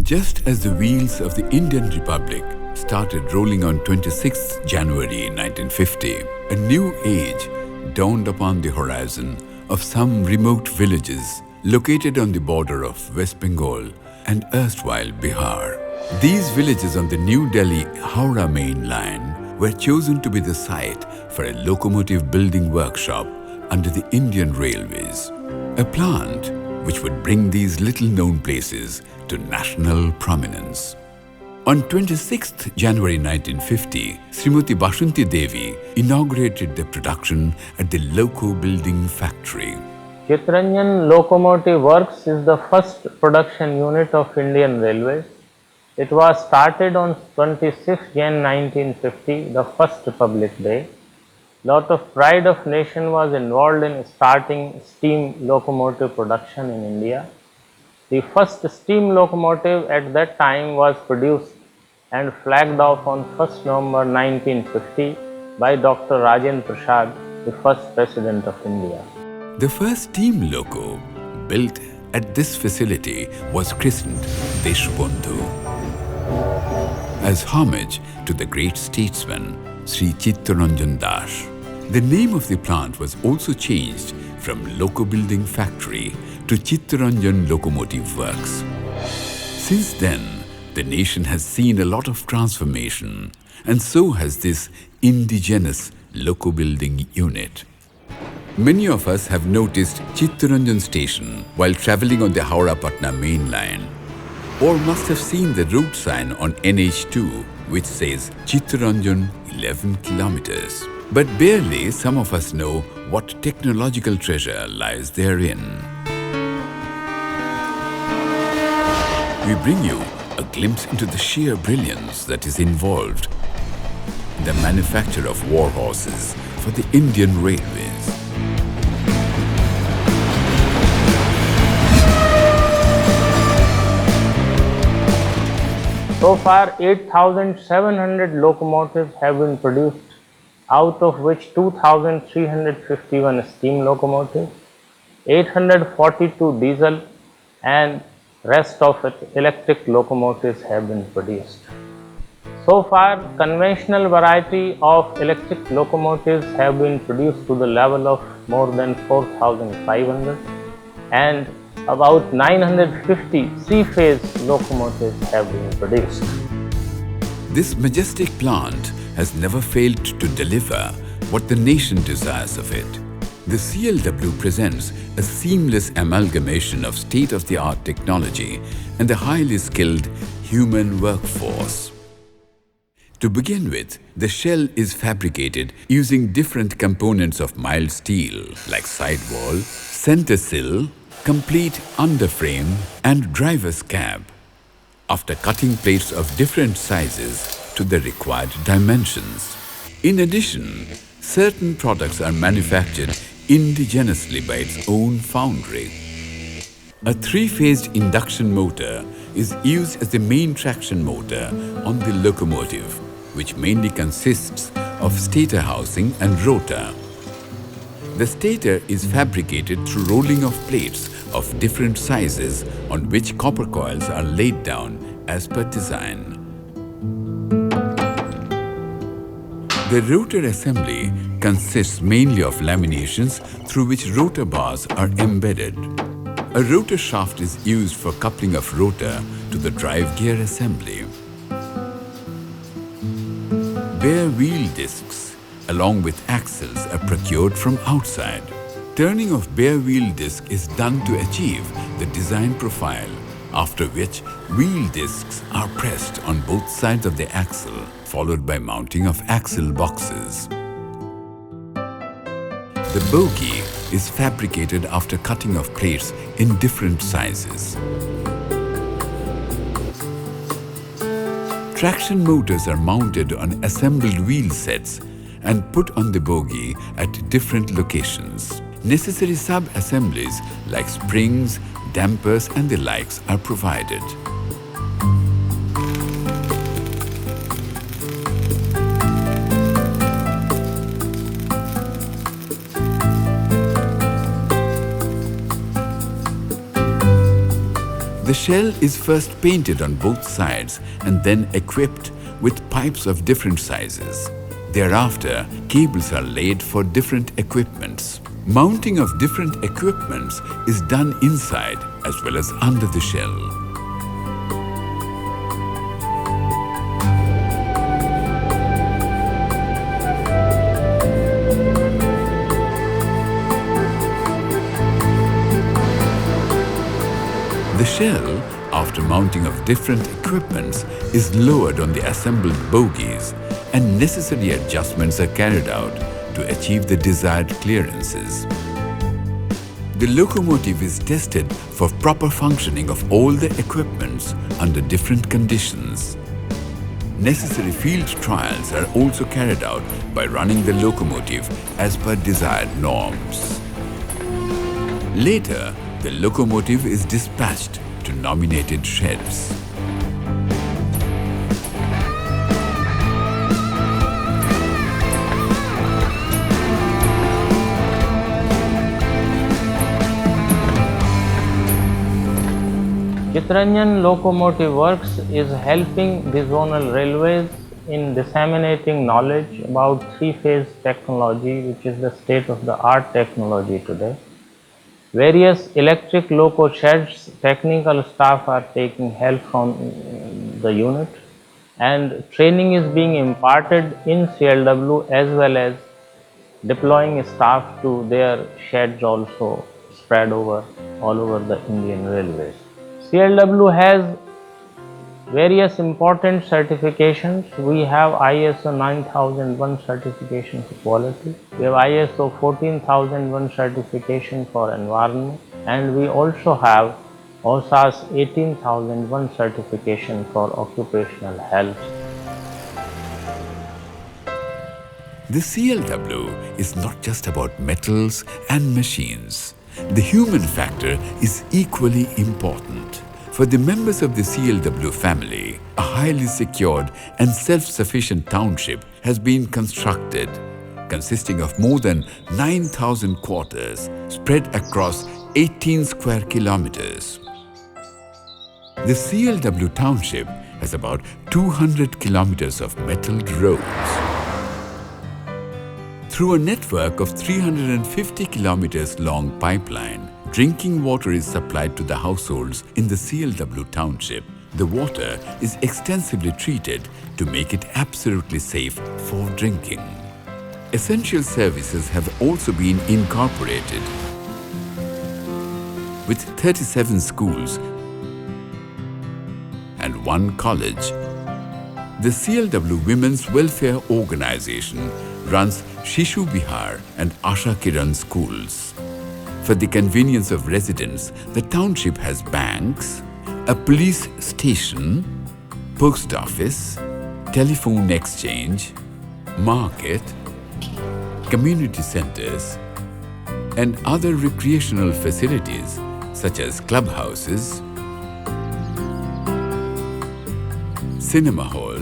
Just as the wheels of the Indian Republic started rolling on 26th January 1950, a new age dawned upon the horizon of some remote villages located on the border of West Bengal and erstwhile Bihar. These villages on the New Delhi-Howrah main line were chosen to be the site for a locomotive building workshop under the Indian Railways, a plant which would bring these little-known places to national prominence. On 26th January 1950, Srimati Bashanti Devi inaugurated the production at the Loco Building Factory. Chittaranjan Locomotive Works is the first production unit of Indian Railways. It was started on 26th Jan 1950, the first Republic Day. Lot of pride of nation was involved in starting steam locomotive production in India. The first steam locomotive at that time was produced and flagged off on 1st November 1950 by Dr. Rajendra Prasad, the first President of India. The first steam loco built at this facility was christened Deshbandhu as homage to the great statesman Sri Chittaranjan Das. The name of the plant was also changed from Loco Building Factory to Chittaranjan Locomotive Works. Since then, the nation has seen a lot of transformation, and so has this indigenous loco building unit. Many of us have noticed Chittaranjan station while travelling on the Howrah-Patna main line, or must have seen the route sign on NH2 which says Chittaranjan 11 kilometers. But barely some of us know what technological treasure lies therein. We bring you a glimpse into the sheer brilliance that is involved in the manufacture of war horses for the Indian Railways. So far, 8,700 locomotives have been produced, out of which 2,351 steam locomotives, 842 diesel, and rest of it electric locomotives have been produced. So far, conventional variety of electric locomotives have been produced to the level of more than 4,500, and about 950 three-phase locomotives have been produced. This majestic plant has never failed to deliver what the nation desires of it. The CLW presents a seamless amalgamation of state-of-the-art technology and a highly skilled human workforce. To begin with, the shell is fabricated using different components of mild steel like sidewall, center sill, complete underframe and driver's cab, after cutting plates of different sizes to the required dimensions. In addition, certain products are manufactured indigenously by its own foundry. A three-phased induction motor is used as the main traction motor on the locomotive, which mainly consists of stator housing and rotor. The stator is fabricated through rolling of plates of different sizes on which copper coils are laid down as per design. The rotor assembly consists mainly of laminations through which rotor bars are embedded. A rotor shaft is used for coupling of rotor to the drive gear assembly. Bare wheel discs along with axles are procured from outside. Turning of bare wheel disc is done to achieve the design profile, after which wheel discs are pressed on both sides of the axle, followed by mounting of axle boxes. The bogie is fabricated after cutting of plates in different sizes. Traction motors are mounted on assembled wheel sets and put on the bogie at different locations. Necessary sub-assemblies like springs, dampers and the likes are provided. The shell is first painted on both sides and then equipped with pipes of different sizes. Thereafter, cables are laid for different equipments. Mounting of different equipments is done inside as well as under the shell. The shell, after mounting of different equipments, is lowered on the assembled bogies and necessary adjustments are carried out to achieve the desired clearances. The locomotive is tested for proper functioning of all the equipments under different conditions. Necessary field trials are also carried out by running the locomotive as per desired norms. Later, the locomotive is dispatched to nominated sheds. Chittaranjan Locomotive Works is helping the zonal railways in disseminating knowledge about three-phase technology, which is the state-of-the-art technology today. Various electric loco sheds, technical staff are taking help from the unit, and training is being imparted in CLW as well as deploying staff to their sheds also spread all over the Indian Railways. CLW has various important certifications. We have ISO 9001 certification for quality. We have ISO 14001 certification for environment, and we also have OSAS 18001 certification for occupational health. The CLW is not just about metals and machines. The human factor is equally important. For the members of the CLW family, a highly secured and self-sufficient township has been constructed, consisting of more than 9,000 quarters spread across 18 square kilometers. The CLW township has about 200 kilometers of metalled roads. Through a network of 350 kilometers long pipeline, drinking water is supplied to the households in the CLW township. The water is extensively treated to make it absolutely safe for drinking. Essential services have also been incorporated. With 37 schools and 1 college, the CLW Women's Welfare Organization runs Shishu Bihar and Asha Kiran schools. For the convenience of residents, the township has banks, a police station, post office, telephone exchange, market, community centers, and other recreational facilities such as clubhouses, cinema hall,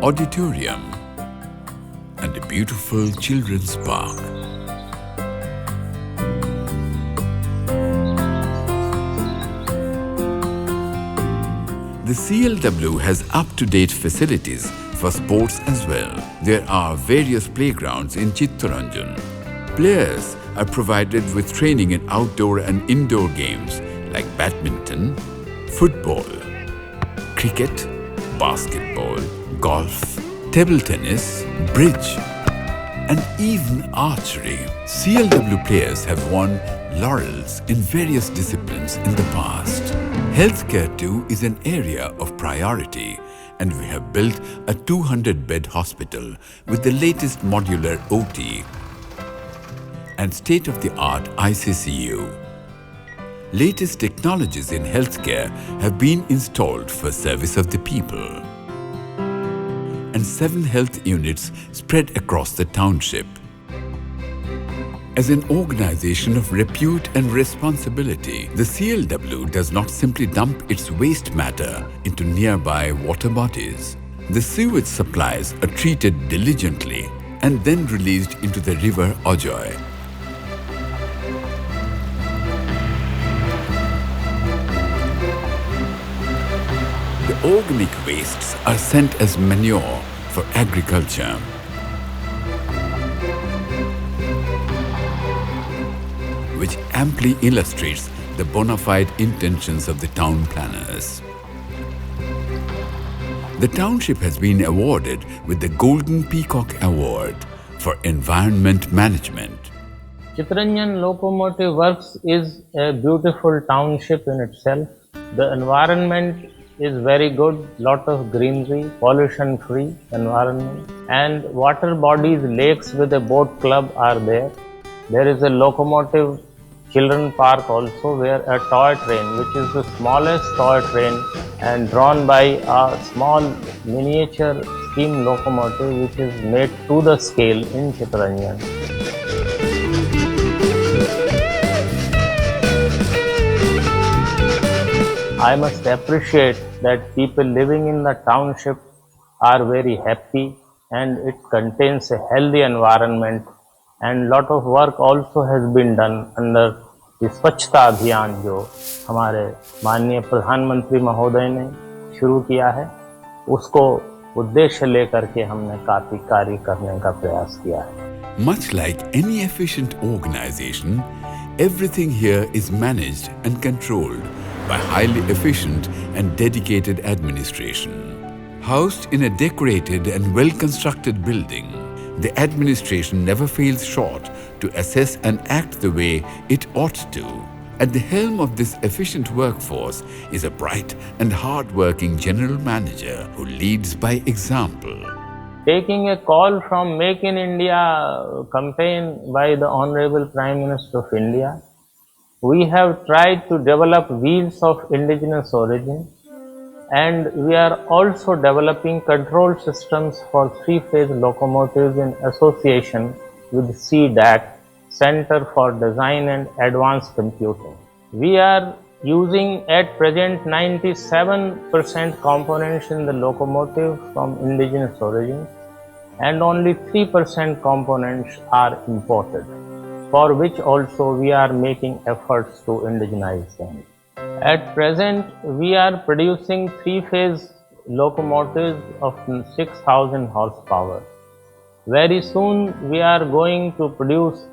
auditorium, and a beautiful children's park. The CLW has up-to-date facilities for sports as well. There are various playgrounds in Chittaranjan. Players are provided with training in outdoor and indoor games like badminton, football, cricket, basketball, golf, table tennis, bridge, and even archery. CLW players have won laurels in various disciplines in the past. Healthcare too is an area of priority, and we have built a 200-bed hospital with the latest modular OT and state-of-the-art ICCU. Latest technologies in healthcare have been installed for service of the people, and 7 health units spread across the township. As an organization of repute and responsibility, the CLW does not simply dump its waste matter into nearby water bodies. The sewage supplies are treated diligently and then released into the river Ajoy. organic wastes are sent as manure for agriculture. Which amply illustrates the bona fide intentions of the town planners. The township has been awarded with the Golden Peacock Award for Environment Management. Chittaranjan Locomotive Works is a beautiful township in itself. The environment is very good, lot of greenery, pollution-free environment, and water bodies, lakes with a boat club are there. There is a locomotive children park also, where a toy train, which is the smallest toy train and drawn by a small miniature steam locomotive, which is made to the scale in Chittaranjan. I must appreciate that people living in the township are very happy, and it contains a healthy environment, and lot of work also has been done under the स्वच्छता अभियान जो हमारे माननीय प्रधानमंत्री महोदय ने शुरू किया है, उसको उद्देश्य लेकर के हमने काफी कार्य करने का प्रयास किया है. Much like any efficient organization, everything here is managed and controlled by highly efficient and dedicated administration. Housed in a decorated and well-constructed building, the administration never fails short to assess and act the way it ought to. At the helm of this efficient workforce is a bright and hard-working general manager who leads by example. Taking a call from Make in India campaign by the Honorable Prime Minister of India, we have tried to develop wheels of indigenous origin, and we are also developing control systems for three-phase locomotives in association with CDAC, Center for Design and Advanced Computing. We are using at present 97% components in the locomotive from indigenous origins, and only 3% components are imported, for which also we are making efforts to indigenize them. At present, we are producing three-phase locomotives of 6,000 horsepower. Very soon, we are going to produce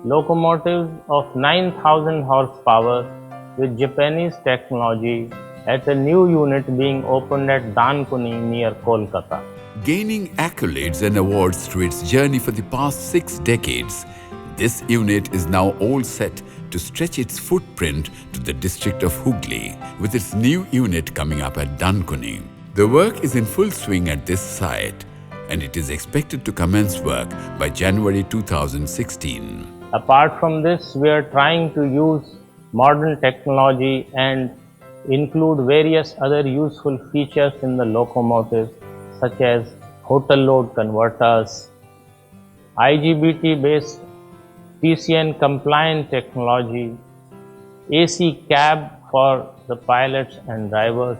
locomotives of 9,000 horsepower with Japanese technology at a new unit being opened at Dankuni near Kolkata. Gaining accolades and awards through its journey for the past 6 decades, this unit is now all set to stretch its footprint to the district of Hooghly, with its new unit coming up at Dankuni. The work is in full swing at this site, and it is expected to commence work by January 2016. Apart from this, we are trying to use modern technology and include various other useful features in the locomotive, such as hotel load converters, IGBT-based PCN compliant technology, AC cab for the pilots and drivers,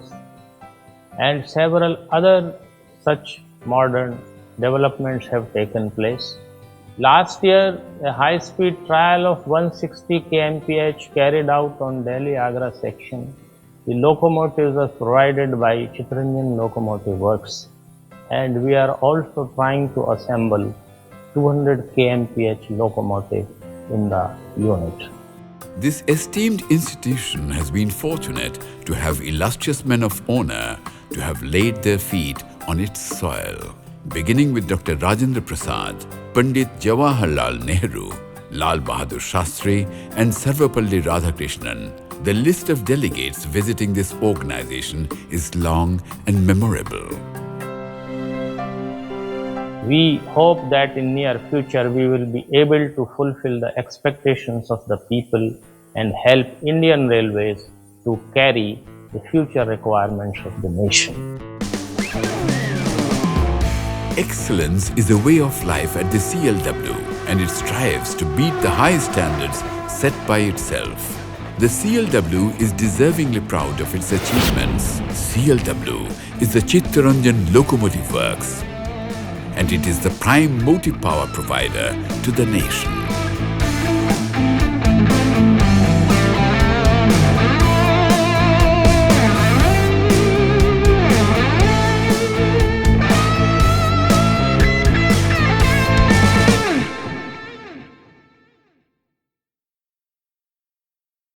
and several other such modern developments have taken place. Last year, a high-speed trial of 160 kmph carried out on Delhi-Agra section. The locomotives are provided by Chittaranjan Locomotive Works, and we are also trying to assemble 200 kmph locomotive in the unit. This esteemed institution has been fortunate to have illustrious men of honor to have laid their feet on its soil, beginning with Dr. Rajendra Prasad, Pandit Jawaharlal Nehru, Lal Bahadur Shastri, and Sarvapalli Radhakrishnan. The list of delegates visiting this organization is long and memorable. We hope that in near future we will be able to fulfill the expectations of the people and help Indian Railways to carry the future requirements of the nation. Excellence is a way of life at the CLW, and it strives to beat the high standards set by itself. The CLW is deservingly proud of its achievements. CLW is the Chittaranjan Locomotive Works, and it is the prime motive power provider to the nation.